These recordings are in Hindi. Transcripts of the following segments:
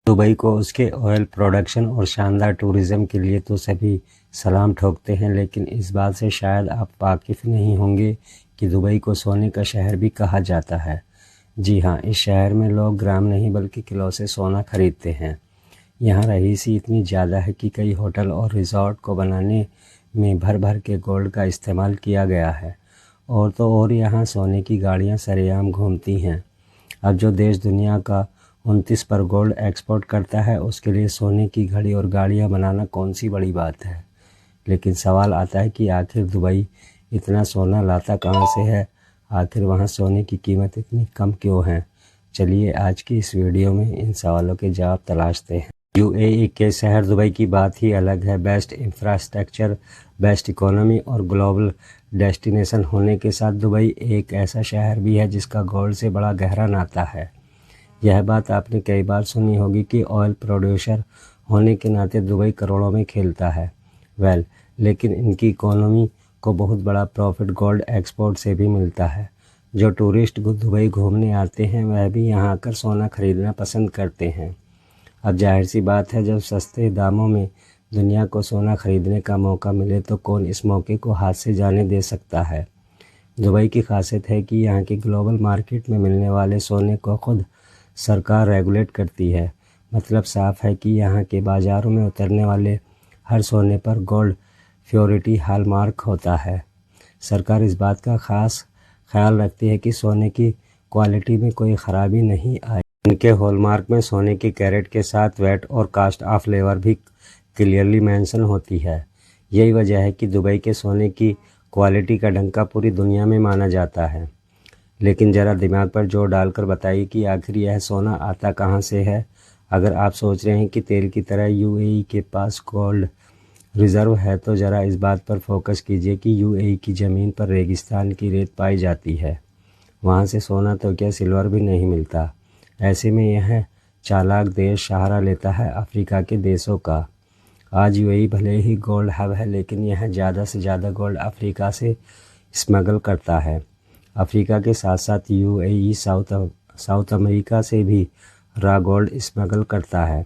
दुबई को उसके ऑयल प्रोडक्शन और शानदार टूरिज्म के लिए तो सभी सलाम ठोकते हैं, लेकिन इस बात से शायद आप वाकिफ़ नहीं होंगे कि दुबई को सोने का शहर भी कहा जाता है। जी हाँ, इस शहर में लोग ग्राम नहीं बल्कि किलो से सोना खरीदते हैं। यहाँ रईसी इतनी ज़्यादा है कि कई होटल और रिज़ॉर्ट को बनाने में भर भर के गोल्ड का इस्तेमाल किया गया है। और तो और यहाँ सोने की गाड़ियाँ सरेआम घूमती हैं। अब जो देश दुनिया का 29 पर गोल्ड एक्सपोर्ट करता है, उसके लिए सोने की घड़ी और गाड़ियाँ बनाना कौन सी बड़ी बात है। लेकिन सवाल आता है कि आखिर दुबई इतना सोना लाता कहाँ से है, आखिर वहाँ सोने की कीमत इतनी कम क्यों है। चलिए आज की इस वीडियो में इन सवालों के जवाब तलाशते हैं। यूएई के शहर दुबई की बात ही अलग है। बेस्ट इंफ्रास्ट्रक्चर, बेस्ट इकोनॉमी और ग्लोबल डेस्टिनेशन होने के साथ दुबई एक ऐसा शहर भी है जिसका गोल्ड से बड़ा गहरा नाता है। यह बात आपने कई बार सुनी होगी कि ऑयल प्रोड्यूसर होने के नाते दुबई करोड़ों में खेलता है। लेकिन इनकी इकोनॉमी को बहुत बड़ा प्रॉफिट गोल्ड एक्सपोर्ट से भी मिलता है। जो टूरिस्ट दुबई घूमने आते हैं वह भी यहाँ आकर सोना खरीदना पसंद करते हैं। अब जाहिर सी बात है, जब सस्ते दामों में दुनिया को सोना खरीदने का मौका मिले तो कौन इस मौके को हाथ से जाने दे सकता है। दुबई की खासियत है कि यहाँ की ग्लोबल मार्केट में मिलने वाले सोने को खुद सरकार रेगुलेट करती है। मतलब साफ है कि यहाँ के बाज़ारों में उतरने वाले हर सोने पर गोल्ड प्योरिटी हॉलमार्क होता है। सरकार इस बात का खास ख्याल रखती है कि सोने की क्वालिटी में कोई ख़राबी नहीं आए। इनके हॉलमार्क में सोने की कैरेट के साथ वेट और कास्ट ऑफ लेबर भी क्लियरली मेंशन होती है। यही वजह है कि दुबई के सोने की क्वालिटी का डंका पूरी दुनिया में माना जाता है। लेकिन ज़रा दिमाग पर जोर डालकर बताइए कि आखिर यह सोना आता कहाँ से है। अगर आप सोच रहे हैं कि तेल की तरह यूएई के पास गोल्ड रिज़र्व है, तो ज़रा इस बात पर फोकस कीजिए कि यूएई की ज़मीन पर रेगिस्तान की रेत पाई जाती है। वहाँ से सोना तो क्या सिल्वर भी नहीं मिलता। ऐसे में यह चालाक देश सहारा लेता है अफ्रीका के देशों का। आज यूएई भले ही गोल्ड हब है, लेकिन यह ज़्यादा से ज़्यादा गोल्ड अफ्रीका से स्मगल करता है। अफ्रीका के साथ साथ यूएई साउथ अमेरिका से भी रॉ गोल्ड स्मगल करता है।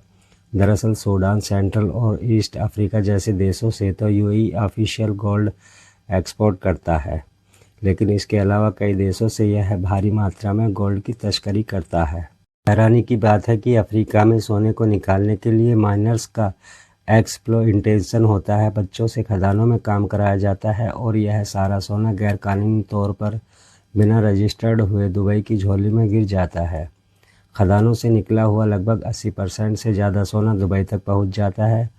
दरअसल सूडान, सेंट्रल और ईस्ट अफ्रीका जैसे देशों से तो यूएई ऑफिशियल गोल्ड एक्सपोर्ट करता है, लेकिन इसके अलावा कई देशों से यह भारी मात्रा में गोल्ड की तस्करी करता है। हैरानी की बात है कि अफ्रीका में सोने को निकालने के लिए माइनर्स का एक्सप्लॉइटेशन होता है। बच्चों से खदानों में काम कराया जाता है और यह सारा सोना गैरकानूनी तौर पर बिना रजिस्टर्ड हुए दुबई की झोली में गिर जाता है। खदानों से निकला हुआ लगभग 80% से ज़्यादा सोना दुबई तक पहुंच जाता है।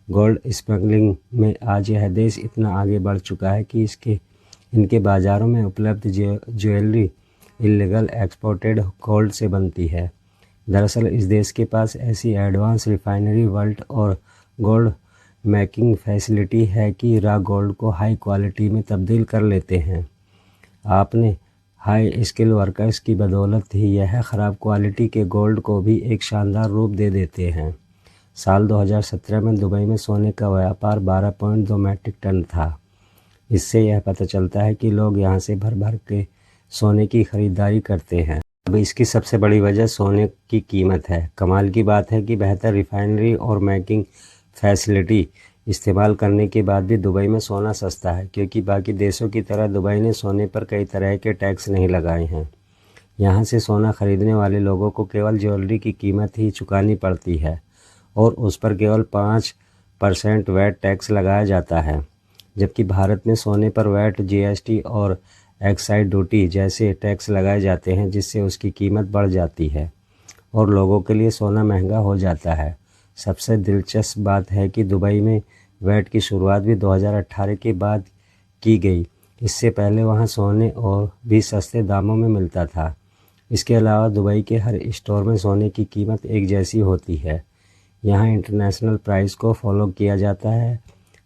गोल्ड स्मगलिंग में आज यह देश इतना आगे बढ़ चुका है कि इनके बाज़ारों में उपलब्ध ज्वेलरी इल्लीगल एक्सपोर्टेड गोल्ड से बनती है। दरअसल इस देश के पास ऐसी एडवांस रिफाइनरी वर्ल्ड और गोल्ड मेकिंग फैसिलिटी है कि रॉ गोल्ड को हाई क्वालिटी में तब्दील कर लेते हैं। आपने हाई स्किल वर्कर्स की बदौलत ही यह ख़राब क्वालिटी के गोल्ड को भी एक शानदार रूप दे देते हैं। साल 2017 में दुबई में सोने का व्यापार 12.2 मीट्रिक टन था। इससे यह पता चलता है कि लोग यहाँ से भर भर के सोने की खरीदारी करते हैं। अब इसकी सबसे बड़ी वजह सोने की कीमत है। कमाल की बात है कि बेहतर रिफाइनरी और मेकिंग फैसिलिटी इस्तेमाल करने के बाद भी दुबई में सोना सस्ता है, क्योंकि बाकी देशों की तरह दुबई ने सोने पर कई तरह के टैक्स नहीं लगाए हैं। यहाँ से सोना खरीदने वाले लोगों को केवल ज्वेलरी की कीमत ही चुकानी पड़ती है और उस पर केवल 5% वैट टैक्स लगाया जाता है, जबकि भारत में सोने पर वैट, जीएसटी और एक्साइज ड्यूटी जैसे टैक्स लगाए जाते हैं, जिससे उसकी कीमत बढ़ जाती है और लोगों के लिए सोना महंगा हो जाता है। सबसे दिलचस्प बात है कि दुबई में वैट की शुरुआत भी 2018 के बाद की गई। इससे पहले वहां सोने और भी सस्ते दामों में मिलता था। इसके अलावा दुबई के हर स्टोर में सोने की कीमत एक जैसी होती है। यहाँ इंटरनेशनल प्राइस को फॉलो किया जाता है।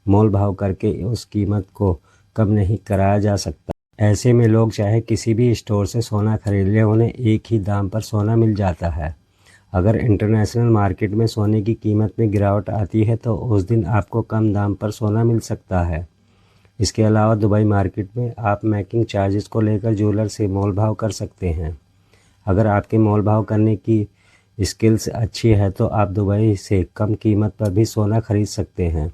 मोल भाव करके उस कीमत को कम नहीं कराया जा सकता। ऐसे में लोग चाहे किसी भी स्टोर से सोना खरीद लें, उन्हें एक ही दाम पर सोना मिल जाता है। अगर इंटरनेशनल मार्केट में सोने की कीमत में गिरावट आती है तो उस दिन आपको कम दाम पर सोना मिल सकता है। इसके अलावा दुबई मार्केट में आप मेकिंग चार्जेस को लेकर ज्वेलर से मोल भाव कर सकते हैं। अगर आपके मोल भाव करने की स्किल्स अच्छी है तो आप दुबई से कम कीमत पर भी सोना खरीद सकते हैं।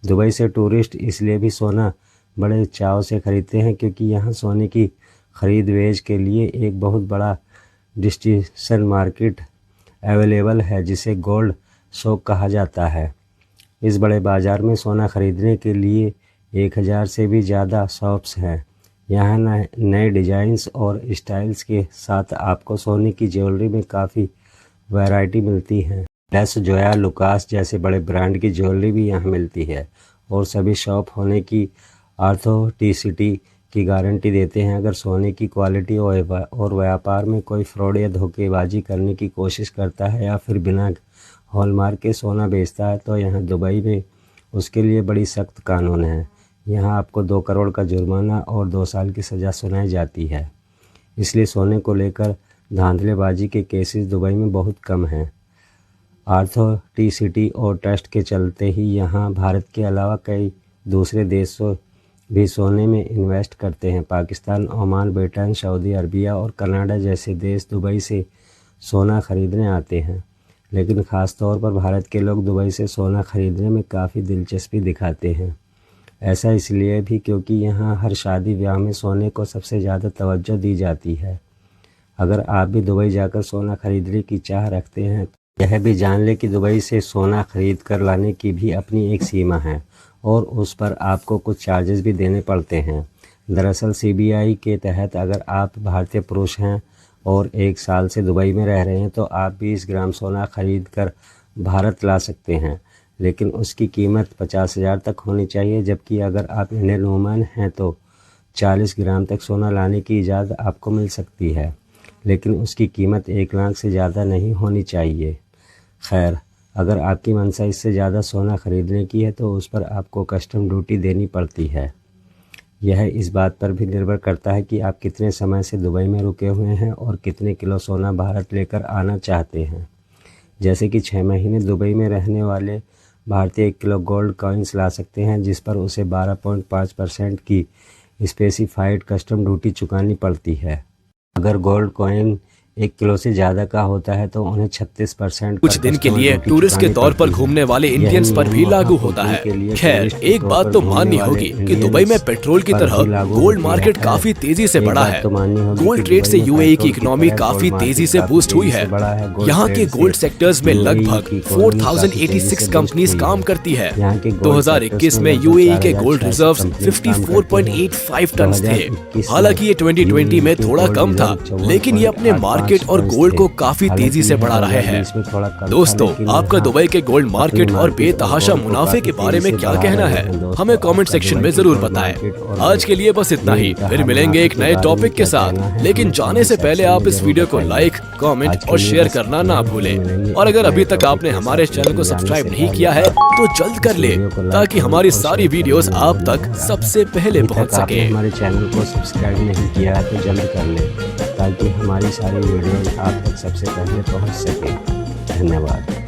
दुबई से टूरिस्ट इसलिए भी सोना बड़े चाव से खरीदते हैं क्योंकि यहाँ सोने की खरीद बेच के लिए एक बहुत बड़ा डिस्ट्रीब्यूशन मार्केट अवेलेबल है जिसे गोल्ड शॉप कहा जाता है। इस बड़े बाज़ार में सोना खरीदने के लिए 1000 से भी ज़्यादा शॉप्स हैं। यहाँ नए डिज़ाइंस और स्टाइल्स के साथ आपको सोने की ज्वेलरी में काफ़ी वैरायटी मिलती है। लेस जोया लुकास जैसे बड़े ब्रांड की ज्वेलरी भी यहाँ मिलती है और सभी शॉप होने की ऑथेंटिसिटी की गारंटी देते हैं। अगर सोने की क्वालिटी और व्यापार में कोई फ्रॉड या धोखेबाजी करने की कोशिश करता है या फिर बिना हॉलमार्क के सोना बेचता है तो यहाँ दुबई में उसके लिए बड़ी सख्त कानून है। यहाँ आपको 2 करोड़ का जुर्माना और 2 साल की सज़ा सुनाई जाती है। इसलिए सोने को लेकर धांधलेबाजी के केसेस दुबई में बहुत कम हैं। ऑथेंटिसिटी और ट्रस्ट के चलते ही यहाँ भारत के अलावा कई दूसरे देशों भी सोने में इन्वेस्ट करते हैं। Pakistan, Oman, Britain, Saudi Arabia और कनाडा जैसे देश दुबई से सोना खरीदने आते हैं, लेकिन ख़ास तौर पर भारत के लोग दुबई से सोना खरीदने में काफ़ी दिलचस्पी दिखाते हैं। ऐसा इसलिए भी क्योंकि यहाँ हर शादी ब्याह में सोने को सबसे ज़्यादा तवज्जो दी जाती है। अगर आप भी दुबई जाकर सोना खरीदने की चाह रखते हैं तो यह भी जान लें कि दुबई से सोना खरीद कर लाने की भी अपनी एक सीमा है और उस पर आपको कुछ चार्जेस भी देने पड़ते हैं। दरअसल CBI के तहत अगर आप भारतीय पुरुष हैं और 1 साल से दुबई में रह रहे हैं तो आप 20 ग्राम सोना खरीद कर भारत ला सकते हैं, लेकिन उसकी कीमत 50,000 तक होनी चाहिए। जबकि अगर आप इंडियन वुमन हैं तो 40 ग्राम तक सोना लाने की इजाज़त आपको मिल सकती है, लेकिन उसकी कीमत 1 लाख से ज़्यादा नहीं होनी चाहिए। खैर, अगर आपकी मंशा इससे ज़्यादा सोना खरीदने की है तो उस पर आपको कस्टम ड्यूटी देनी पड़ती है। यह इस बात पर भी निर्भर करता है कि आप कितने समय से दुबई में रुके हुए हैं और कितने किलो सोना भारत लेकर आना चाहते हैं। जैसे कि 6 महीने दुबई में रहने वाले भारतीय 1 किलो गोल्ड कॉइन्स ला सकते हैं, जिस पर उसे 12.5% की स्पेसिफाइड कस्टम ड्यूटी चुकानी पड़ती है। अगर गोल्ड कॉइन 1 किलो से ज़्यादा का होता है तो उन्हें 36% कुछ दिन के लिए टूरिस्ट के तौर पर घूमने वाले इंडियंस पर भी लागू होता है। खैर, एक बात तो माननी होगी कि दुबई में पेट्रोल की तरह गोल्ड मार्केट काफी तेजी से बढ़ा है। गोल्ड ट्रेड से UAE की इकोनॉमी काफी तेजी से बूस्ट हुई है। यहाँ के गोल्ड सेक्टर्स में लगभग 4086 कंपनीज काम करती है। 2021 में UAE के गोल्ड रिजर्व्स 54.85 टन थे। हालांकि ये 2020 में थोड़ा कम था, लेकिन ये अपने मार्केट और गोल्ड को काफी तेजी से बढ़ा रहे हैं। दोस्तों, आपका दुबई के गोल्ड मार्केट और बेतहाशा मुनाफे के बारे में क्या कहना है, हमें कमेंट सेक्शन में जरूर बताएं। आज के लिए बस इतना ही, फिर मिलेंगे एक नए टॉपिक के साथ। लेकिन जाने से पहले आप इस वीडियो को लाइक, कमेंट और शेयर करना ना भूलें। और अगर अभी तक आपने हमारे चैनल को सब्सक्राइब नहीं किया है तो जल्द कर ले, ताकि हमारी सारी वीडियोस आप तक सबसे पहले पहुंच सके। हमारे चैनल को सब्सक्राइब नहीं किया है तो जल्द कर ले, ताकि हमारी सारी वीडियो आप तक सबसे पहले पहुंच सके। धन्यवाद।